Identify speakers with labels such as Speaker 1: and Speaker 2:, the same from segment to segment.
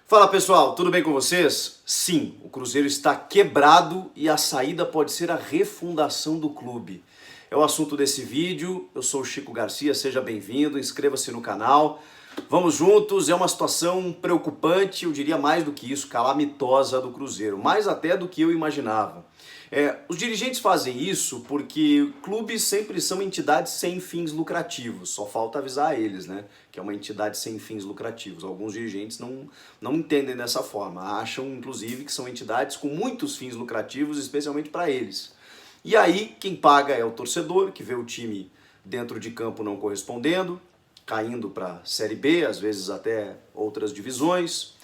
Speaker 1: Fala pessoal, tudo bem com vocês? Sim, o Cruzeiro está quebrado e a saída pode ser a refundação do clube. É o assunto desse vídeo, eu sou o Chico Garcia, seja bem-vindo, inscreva-se no canal. Vamos juntos, é uma situação preocupante, eu diria mais do que isso, calamitosa do Cruzeiro, mais até do que eu imaginava. Os dirigentes fazem isso porque clubes sempre são entidades sem fins lucrativos, só falta avisar eles, né? Que é uma entidade sem fins lucrativos. Alguns dirigentes não entendem dessa forma, acham inclusive que são entidades com muitos fins lucrativos, especialmente para eles. E aí quem paga é o torcedor, que vê o time dentro de campo não correspondendo, caindo para a Série B, às vezes até outras divisões.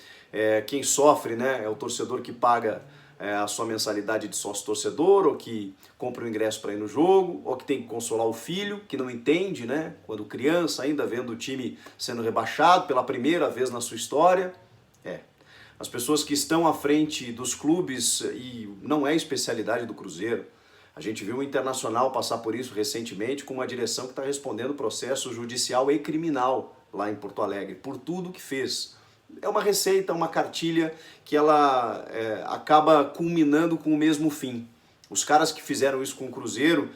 Speaker 1: Quem sofre, né, é o torcedor que paga a sua mensalidade de sócio-torcedor, ou que compra o ingresso para ir no jogo, ou que tem que consolar o filho, que não entende, né, quando criança ainda vendo o time sendo rebaixado pela primeira vez na sua história. As pessoas que estão à frente dos clubes, e não é especialidade do Cruzeiro, a gente viu o Internacional passar por isso recentemente com uma direção que está respondendo processo judicial e criminal lá em Porto Alegre, por tudo que fez. É uma receita, uma cartilha que ela acaba culminando com o mesmo fim. Os caras que fizeram isso com o Cruzeiro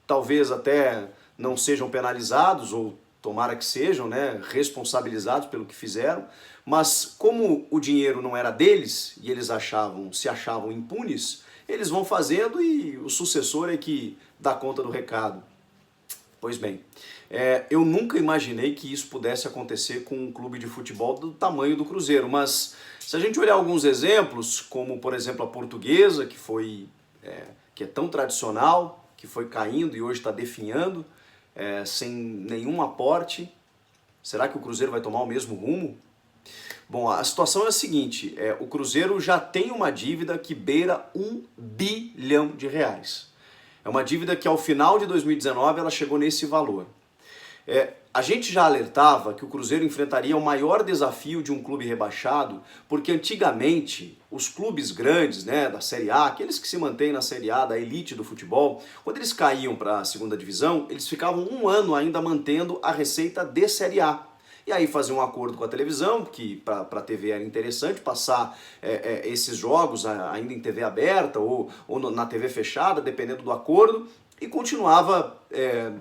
Speaker 1: talvez até não sejam penalizados, ou tomara que sejam, né, responsabilizados pelo que fizeram, mas como o dinheiro não era deles e eles se achavam impunes, eles vão fazendo e o sucessor é que dá conta do recado. Pois bem, eu nunca imaginei que isso pudesse acontecer com um clube de futebol do tamanho do Cruzeiro, mas se a gente olhar alguns exemplos, como por exemplo a Portuguesa, que é tão tradicional, que foi caindo e hoje está definhando, sem nenhum aporte, será que o Cruzeiro vai tomar o mesmo rumo? Bom, a situação é a seguinte, o Cruzeiro já tem uma dívida que beira R$1 bilhão. É uma dívida que ao final de 2019 ela chegou nesse valor. A gente já alertava que o Cruzeiro enfrentaria o maior desafio de um clube rebaixado, porque antigamente os clubes grandes, né, da Série A, aqueles que se mantêm na Série A, da elite do futebol, quando eles caíam para a segunda divisão, eles ficavam um ano ainda mantendo a receita de Série A. E aí faziam um acordo com a televisão, que para a TV era interessante passar esses jogos ainda em TV aberta ou na TV fechada, dependendo do acordo, e continuava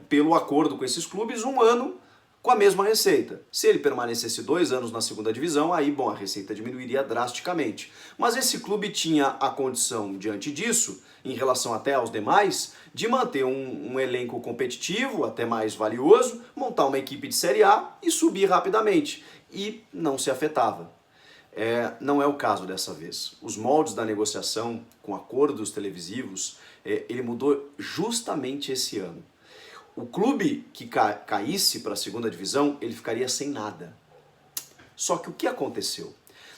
Speaker 1: pelo acordo com esses clubes um ano com a mesma receita. Se ele permanecesse 2 anos na segunda divisão, aí bom, a receita diminuiria drasticamente. Mas esse clube tinha a condição, diante disso, em relação até aos demais, de manter um elenco competitivo, até mais valioso, montar uma equipe de Série A e subir rapidamente. E não se afetava. Não é o caso dessa vez. Os moldes da negociação com acordos televisivos, ele mudou justamente esse ano. O clube que caísse para a segunda divisão, ele ficaria sem nada. Só que o que aconteceu?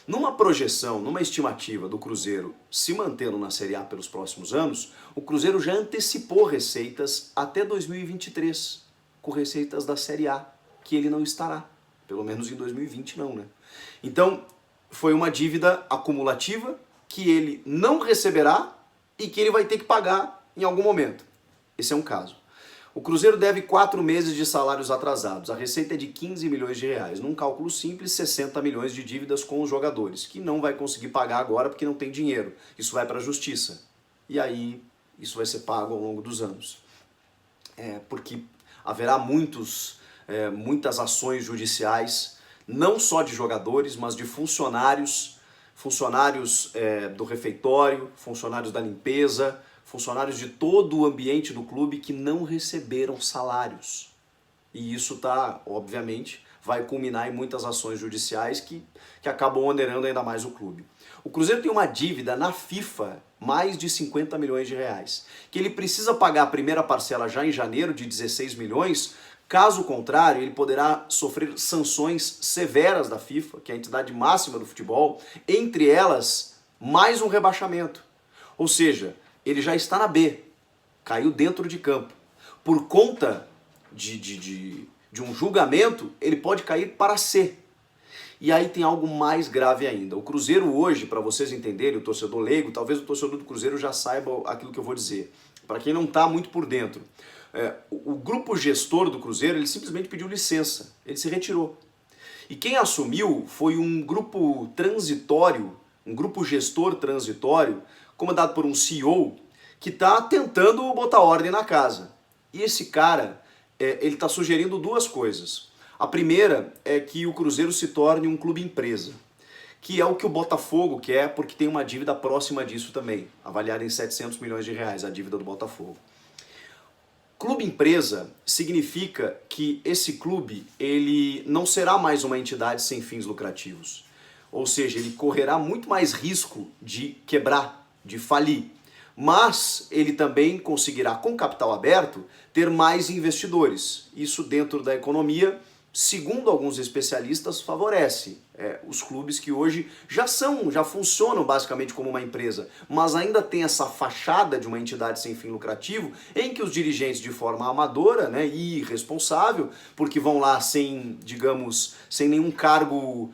Speaker 1: Numa projeção, numa estimativa do Cruzeiro se mantendo na Série A pelos próximos anos, o Cruzeiro já antecipou receitas até 2023, com receitas da Série A, que ele não estará. Pelo menos em 2020 não, né? Então, foi uma dívida acumulativa que ele não receberá e que ele vai ter que pagar em algum momento. Esse é um caso. O Cruzeiro deve 4 meses de salários atrasados. A receita é de R$15 milhões. Num cálculo simples, 60 milhões de dívidas com os jogadores, que não vai conseguir pagar agora porque não tem dinheiro. Isso vai para a justiça. E aí, isso vai ser pago ao longo dos anos. Porque haverá muitas ações judiciais, não só de jogadores, mas de funcionários do refeitório, funcionários da limpeza, funcionários de todo o ambiente do clube que não receberam salários. E isso obviamente, vai culminar em muitas ações judiciais que acabam onerando ainda mais o clube. O Cruzeiro tem uma dívida na FIFA, mais de R$50 milhões, que ele precisa pagar a primeira parcela já em janeiro de 16 milhões, caso contrário, ele poderá sofrer sanções severas da FIFA, que é a entidade máxima do futebol, entre elas, mais um rebaixamento. Ou seja, ele já está na B, caiu dentro de campo. Por conta de um julgamento, ele pode cair para C. E aí tem algo mais grave ainda. O Cruzeiro hoje, para vocês entenderem, o torcedor leigo, talvez o torcedor do Cruzeiro já saiba aquilo que eu vou dizer. Para quem não está muito por dentro, o grupo gestor do Cruzeiro, ele simplesmente pediu licença, ele se retirou. E quem assumiu foi um grupo transitório, um grupo gestor transitório, comandado por um CEO, que está tentando botar ordem na casa. E esse cara, ele está sugerindo duas coisas. A primeira é que o Cruzeiro se torne um clube empresa, que é o que o Botafogo quer, porque tem uma dívida próxima disso também, avaliada em 700 milhões de reais, a dívida do Botafogo. Clube empresa significa que esse clube ele não será mais uma entidade sem fins lucrativos. Ou seja, ele correrá muito mais risco de quebrar, de falir. Mas ele também conseguirá, com capital aberto, ter mais investidores. Isso dentro da economia, segundo alguns especialistas, favorece os clubes que hoje já funcionam basicamente como uma empresa, mas ainda tem essa fachada de uma entidade sem fim lucrativo, em que os dirigentes de forma amadora, né, e irresponsável, porque vão lá sem, digamos, sem nenhum cargo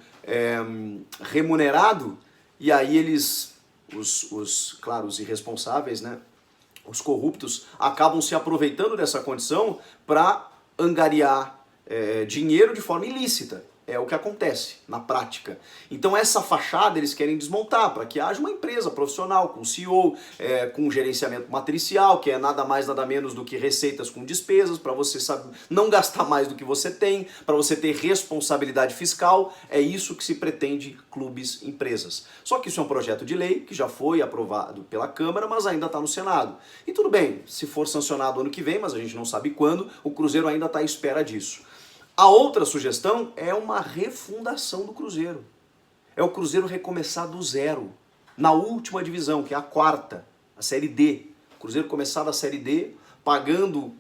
Speaker 1: remunerado, e aí eles, claro, os irresponsáveis, né, os corruptos, acabam se aproveitando dessa condição para angariar dinheiro de forma ilícita. É o que acontece na prática. Então essa fachada eles querem desmontar para que haja uma empresa profissional com CEO, com gerenciamento matricial, que é nada mais nada menos do que receitas com despesas, para você não gastar mais do que você tem, para você ter responsabilidade fiscal. É isso que se pretende clubes, empresas. Só que isso é um projeto de lei que já foi aprovado pela Câmara, mas ainda está no Senado. E tudo bem, se for sancionado ano que vem, mas a gente não sabe quando, o Cruzeiro ainda está à espera disso. A outra sugestão é uma refundação do Cruzeiro. É o Cruzeiro recomeçar do zero, na última divisão, que é a quarta, a Série D. O Cruzeiro começar da Série D, pagando,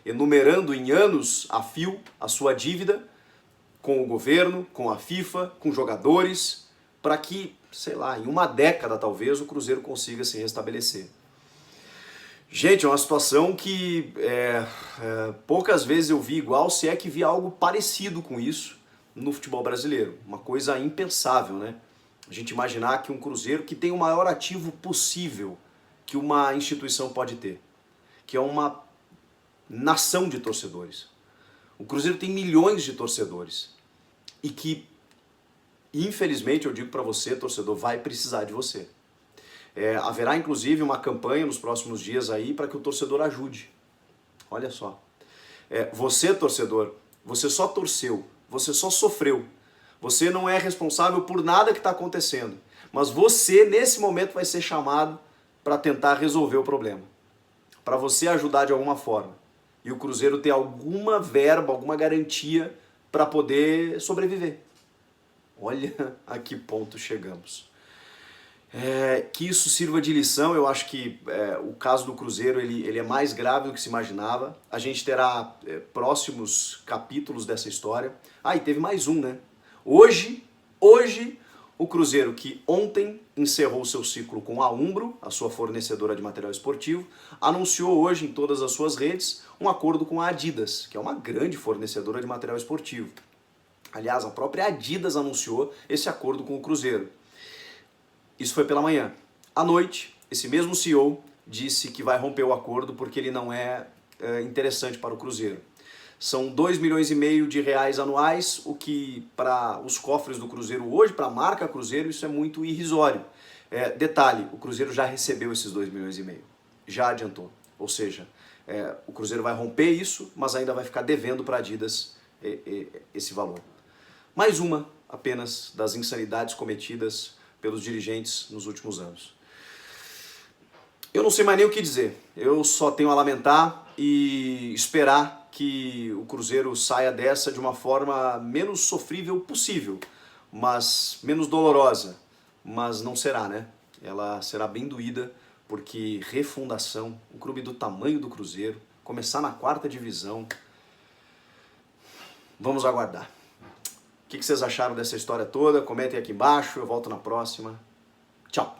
Speaker 1: enumerando em anos a fio a sua dívida com o governo, com a FIFA, com jogadores, para que, sei lá, em uma década talvez o Cruzeiro consiga se restabelecer. Gente, é uma situação que poucas vezes eu vi igual, se é que vi algo parecido com isso no futebol brasileiro. Uma coisa impensável, né? A gente imaginar que um Cruzeiro que tem o maior ativo possível que uma instituição pode ter, que é uma nação de torcedores. O Cruzeiro tem milhões de torcedores e que, infelizmente, eu digo para você, torcedor, vai precisar de você. Haverá inclusive uma campanha nos próximos dias aí para que o torcedor ajude. Olha só. Você, torcedor, você só torceu, você só sofreu. Você não é responsável por nada que está acontecendo. Mas você, nesse momento, vai ser chamado para tentar resolver o problema. Para você ajudar de alguma forma. E o Cruzeiro ter alguma verba, alguma garantia para poder sobreviver. Olha a que ponto chegamos. Que isso sirva de lição. Eu acho que o caso do Cruzeiro ele é mais grave do que se imaginava. A gente terá próximos capítulos dessa história. E teve mais um, né? Hoje, o Cruzeiro, que ontem encerrou seu ciclo com a Umbro, a sua fornecedora de material esportivo, anunciou hoje em todas as suas redes um acordo com a Adidas, que é uma grande fornecedora de material esportivo. Aliás, a própria Adidas anunciou esse acordo com o Cruzeiro. Isso foi pela manhã. À noite, esse mesmo CEO disse que vai romper o acordo porque ele não é interessante para o Cruzeiro. São 2,5 milhões de reais anuais, o que para os cofres do Cruzeiro hoje, para a marca Cruzeiro, isso é muito irrisório. Detalhe, o Cruzeiro já recebeu esses 2,5 milhões, já adiantou. Ou seja, o Cruzeiro vai romper isso, mas ainda vai ficar devendo para a Adidas esse valor. Mais uma apenas das insanidades cometidas pelos dirigentes nos últimos anos. Eu não sei mais nem o que dizer. Eu só tenho a lamentar e esperar que o Cruzeiro saia dessa de uma forma menos sofrível possível, mas menos dolorosa. Mas não será, né? Ela será bem doída, porque refundação, um clube do tamanho do Cruzeiro, começar na quarta divisão, vamos aguardar. O que vocês acharam dessa história toda? Comentem aqui embaixo, eu volto na próxima. Tchau!